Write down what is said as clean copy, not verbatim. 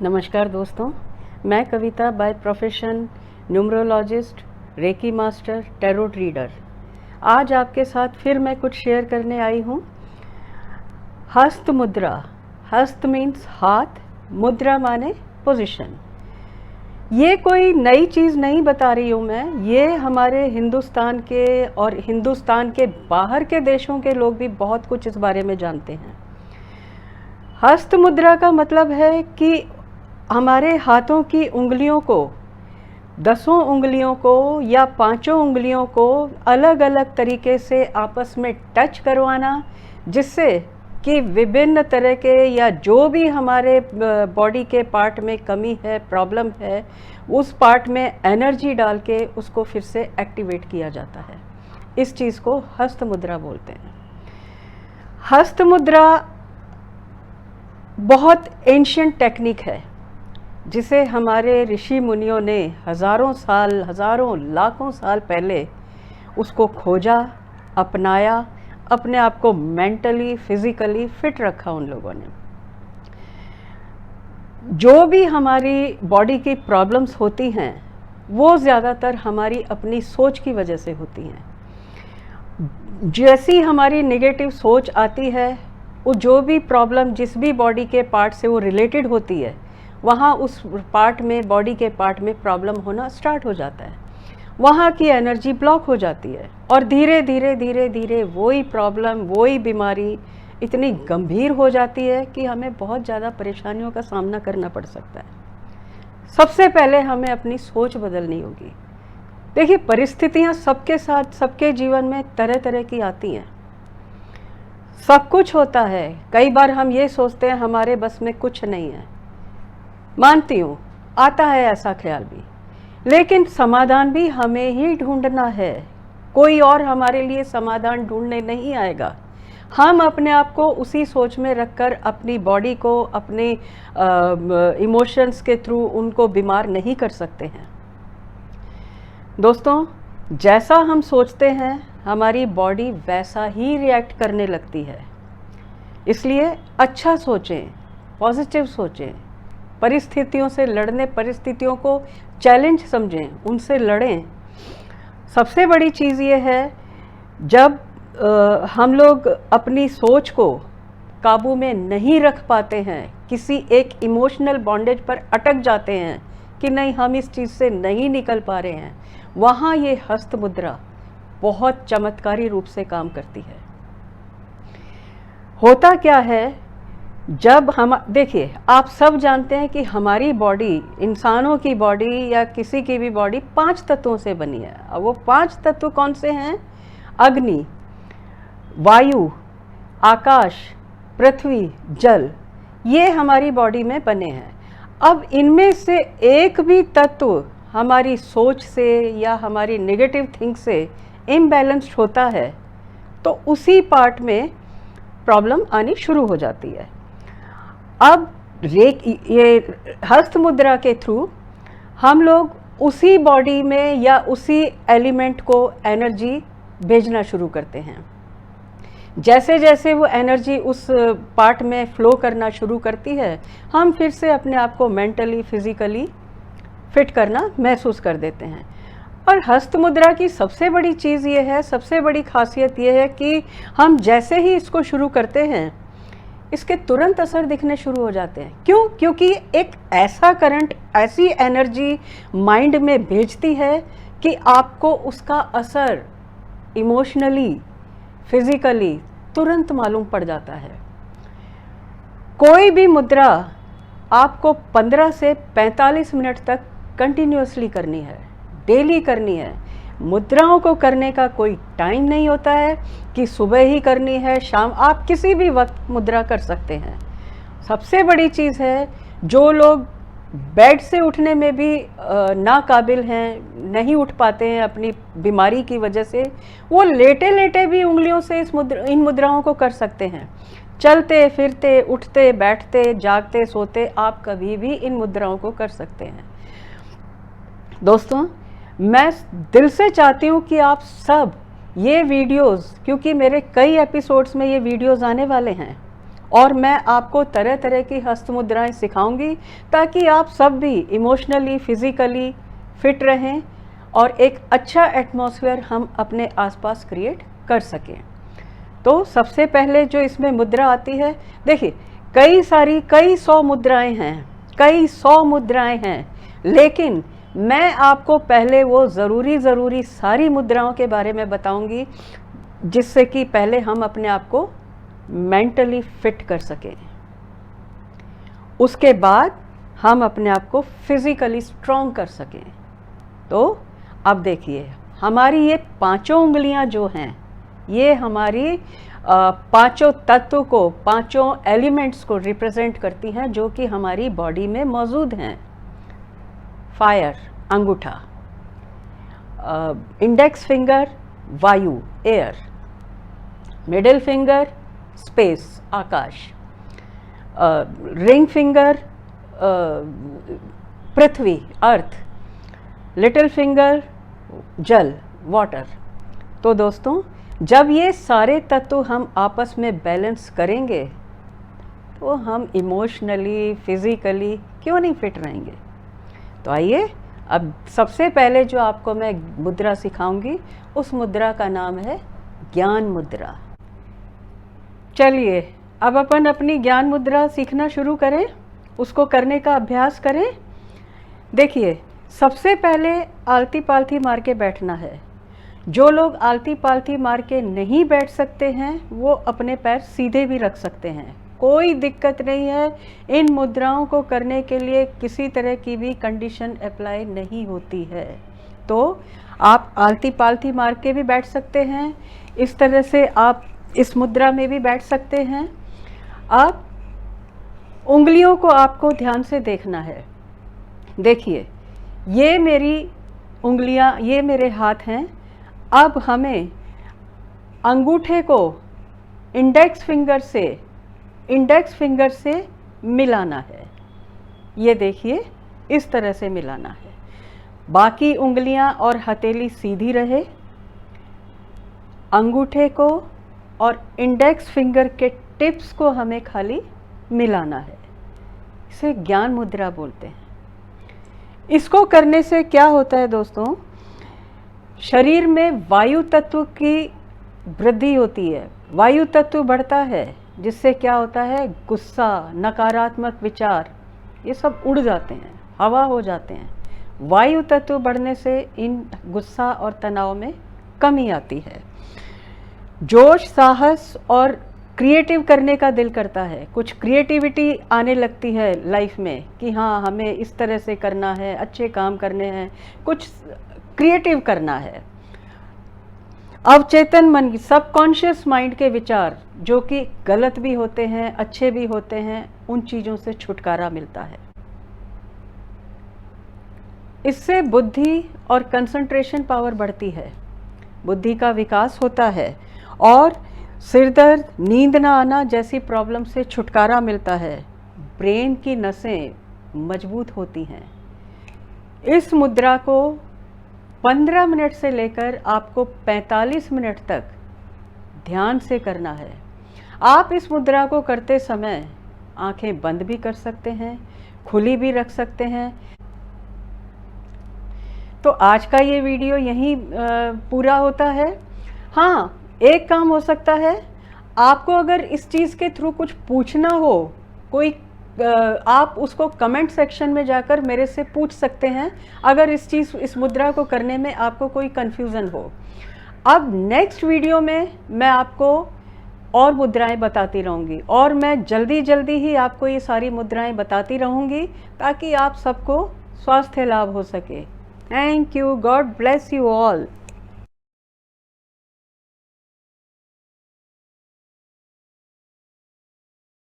नमस्कार दोस्तों, मैं Kavita by profession numerologist, reiki master, tarot reader. आज आपके साथ फिर मैं कुछ शेयर करने आई हूँ। हस्त मुद्रा। हस्त मीन्स हाथ, मुद्रा माने पोजीशन। ये कोई नई चीज़ नहीं बता रही हूँ मैं, ये हमारे हिंदुस्तान के और हिंदुस्तान के बाहर के देशों के लोग भी बहुत कुछ इस बारे में जानते हैं। हस्त मुद्रा का मतलब है कि हमारे हाथों की उंगलियों को, 10 उंगलियों को या 5 उंगलियों को अलग अलग तरीके से आपस में टच करवाना, जिससे कि विभिन्न तरह के या जो भी हमारे बॉडी के पार्ट में कमी है, प्रॉब्लम है, उस पार्ट में एनर्जी डाल के उसको फिर से एक्टिवेट किया जाता है। इस चीज़ को हस्त मुद्रा बोलते हैं। हस्त मुद्रा बहुत एंशिएंट टेक्निक है, जिसे हमारे ऋषि मुनियों ने हज़ारों साल, हज़ारों लाखों साल पहले उसको खोजा, अपनाया, अपने आप को मेंटली, फिज़िकली फिट रखा उन लोगों ने। जो भी हमारी बॉडी की प्रॉब्लम्स होती हैं, वो ज़्यादातर हमारी अपनी सोच की वजह से होती हैं। जैसी हमारी नेगेटिव सोच आती है, वो जो भी प्रॉब्लम जिस भी बॉडी के पार्ट से वो रिलेटेड होती है, वहाँ उस पार्ट में, बॉडी के पार्ट में प्रॉब्लम होना स्टार्ट हो जाता है। वहाँ की एनर्जी ब्लॉक हो जाती है और धीरे धीरे धीरे धीरे वही प्रॉब्लम, वही बीमारी इतनी गंभीर हो जाती है कि हमें बहुत ज़्यादा परेशानियों का सामना करना पड़ सकता है। सबसे पहले हमें अपनी सोच बदलनी होगी। देखिए, परिस्थितियाँ सबके साथ, सबके जीवन में तरह तरह की आती हैं। सब कुछ होता है। कई बार हम ये सोचते हैं हमारे बस में कुछ नहीं है। मानती हूँ, आता है ऐसा ख्याल भी, लेकिन समाधान भी हमें ही ढूंढना है। कोई और हमारे लिए समाधान ढूंढने नहीं आएगा। हम अपने आप को उसी सोच में रखकर अपनी बॉडी को, अपने इमोशंस के थ्रू उनको बीमार नहीं कर सकते हैं। दोस्तों, जैसा हम सोचते हैं, हमारी बॉडी वैसा ही रिएक्ट करने लगती है। इसलिए अच्छा सोचें, पॉजिटिव सोचें, परिस्थितियों से लड़ने, परिस्थितियों को चैलेंज समझें, उनसे लड़ें। सबसे बड़ी चीज़ ये है, जब हम लोग अपनी सोच को काबू में नहीं रख पाते हैं, किसी एक इमोशनल बॉन्डेज पर अटक जाते हैं कि नहीं, हम इस चीज़ से नहीं निकल पा रहे हैं, वहाँ ये हस्त मुद्रा बहुत चमत्कारी रूप से काम करती है। होता क्या है, जब हम, देखिए, आप सब जानते हैं कि हमारी बॉडी, इंसानों की बॉडी या किसी की भी बॉडी 5 तत्वों से बनी है। अब वो 5 तत्व कौन से हैं? अग्नि, वायु, आकाश, पृथ्वी, जल। ये हमारी बॉडी में बने हैं। अब इनमें से एक भी तत्व हमारी सोच से या हमारी नेगेटिव थिंक से इम्बैलेंस्ड होता है, तो उसी पार्ट में प्रॉब्लम आनी शुरू हो जाती है। अब ये हस्त मुद्रा के थ्रू हम लोग उसी बॉडी में या उसी एलिमेंट को एनर्जी भेजना शुरू करते हैं। जैसे जैसे वो एनर्जी उस पार्ट में फ्लो करना शुरू करती है, हम फिर से अपने आप को मेंटली, फिजिकली फिट करना महसूस कर देते हैं। और हस्त मुद्रा की सबसे बड़ी चीज़ ये है, सबसे बड़ी खासियत ये है कि हम जैसे ही इसको शुरू करते हैं, इसके तुरंत असर दिखने शुरू हो जाते हैं। क्यों? क्योंकि एक ऐसा करंट, ऐसी एनर्जी माइंड में भेजती है कि आपको उसका असर इमोशनली, फिजिकली तुरंत मालूम पड़ जाता है। कोई भी मुद्रा आपको 15 से 45 मिनट तक कंटिन्यूअसली करनी है, डेली करनी है। मुद्राओं को करने का कोई टाइम नहीं होता है कि सुबह ही करनी है, शाम, आप किसी भी वक्त मुद्रा कर सकते हैं। सबसे बड़ी चीज़ है, जो लोग बेड से उठने में भी नाकाबिल हैं, नहीं उठ पाते हैं अपनी बीमारी की वजह से, वो लेटे लेटे भी उंगलियों से इन मुद्राओं को कर सकते हैं। चलते फिरते, उठते बैठते, जागते सोते, आप कभी भी इन मुद्राओं को कर सकते हैं। दोस्तों, मैं दिल से चाहती हूँ कि आप सब ये वीडियोस, क्योंकि मेरे कई एपिसोड्स में ये वीडियोस आने वाले हैं और मैं आपको तरह तरह की हस्त मुद्राएं सिखाऊंगी ताकि आप सब भी इमोशनली फिज़िकली फिट रहें और एक अच्छा एटमॉस्फेयर हम अपने आसपास क्रिएट कर सकें। तो सबसे पहले जो इसमें मुद्रा आती है, देखिए कई सौ मुद्राएं हैं, लेकिन मैं आपको पहले वो ज़रूरी सारी मुद्राओं के बारे में बताऊंगी जिससे कि पहले हम अपने आप को मेंटली फिट कर सकें, उसके बाद हम अपने आप को फिज़िकली स्ट्रॉन्ग कर सकें। तो अब देखिए हमारी ये पांचों उंगलियां जो हैं, ये हमारी पांचों तत्व को, पांचों एलिमेंट्स को रिप्रेजेंट करती हैं जो कि हमारी बॉडी में मौजूद हैं। फायर अंगूठा, इंडेक्स फिंगर वायु एयर, मिडिल फिंगर स्पेस आकाश, रिंग फिंगर पृथ्वी अर्थ, लिटिल फिंगर जल वाटर। तो दोस्तों जब ये सारे तत्व हम आपस में बैलेंस करेंगे तो हम इमोशनली फिज़िकली क्यों नहीं फिट रहेंगे। तो आइए अब सबसे पहले जो आपको मैं मुद्रा सिखाऊंगी उस मुद्रा का नाम है ज्ञान मुद्रा। चलिए अब अपन अपनी ज्ञान मुद्रा सीखना शुरू करें, उसको करने का अभ्यास करें। देखिए सबसे पहले आलती पालथी मार के बैठना है। जो लोग आलती पालथी मार के नहीं बैठ सकते हैं वो अपने पैर सीधे भी रख सकते हैं, कोई दिक्कत नहीं है। इन मुद्राओं को करने के लिए किसी तरह की भी कंडीशन अप्लाई नहीं होती है। तो आप आलती पालथी मार के भी बैठ सकते हैं, इस तरह से आप इस मुद्रा में भी बैठ सकते हैं। अब उंगलियों को आपको ध्यान से देखना है। देखिए ये मेरी उंगलियां, ये मेरे हाथ हैं। अब हमें अंगूठे को इंडेक्स फिंगर से मिलाना है। ये देखिए इस तरह से मिलाना है। बाकी उंगलियां और हथेली सीधी रहे। अंगूठे को और इंडेक्स फिंगर के टिप्स को हमें खाली मिलाना है। इसे ज्ञान मुद्रा बोलते हैं। इसको करने से क्या होता है दोस्तों, शरीर में वायु तत्व की वृद्धि होती है, वायु तत्व बढ़ता है, जिससे क्या होता है गुस्सा, नकारात्मक विचार ये सब उड़ जाते हैं, हवा हो जाते हैं। वायु तत्व बढ़ने से इन गुस्सा और तनाव में कमी आती है। जोश, साहस और क्रिएटिव करने का दिल करता है, कुछ क्रिएटिविटी आने लगती है लाइफ में कि हाँ हमें इस तरह से करना है, अच्छे काम करने हैं, कुछ क्रिएटिव करना है। अवचेतन मन, सबकॉन्शियस माइंड के विचार जो कि गलत भी होते हैं, अच्छे भी होते हैं, उन चीज़ों से छुटकारा मिलता है। इससे बुद्धि और कंसंट्रेशन पावर बढ़ती है, बुद्धि का विकास होता है और सिर दर्द, नींद ना आना जैसी प्रॉब्लम से छुटकारा मिलता है। ब्रेन की नसें मजबूत होती हैं। इस मुद्रा को 15 मिनट से लेकर आपको 45 मिनट तक ध्यान से करना है। आप इस मुद्रा को करते समय आंखें बंद भी कर सकते हैं, खुली भी रख सकते हैं। तो आज का ये वीडियो यहीं पूरा होता है। हाँ, एक काम हो सकता है, आपको अगर इस चीज़ के थ्रू कुछ पूछना हो, कोई आप उसको कमेंट सेक्शन में जाकर मेरे से पूछ सकते हैं अगर इस मुद्रा को करने में आपको कोई कन्फ्यूज़न हो। अब नेक्स्ट वीडियो में मैं आपको और मुद्राएं बताती रहूँगी और मैं जल्दी ही आपको ये सारी मुद्राएं बताती रहूँगी ताकि आप सबको स्वास्थ्य लाभ हो सके। Thank you, God bless you all.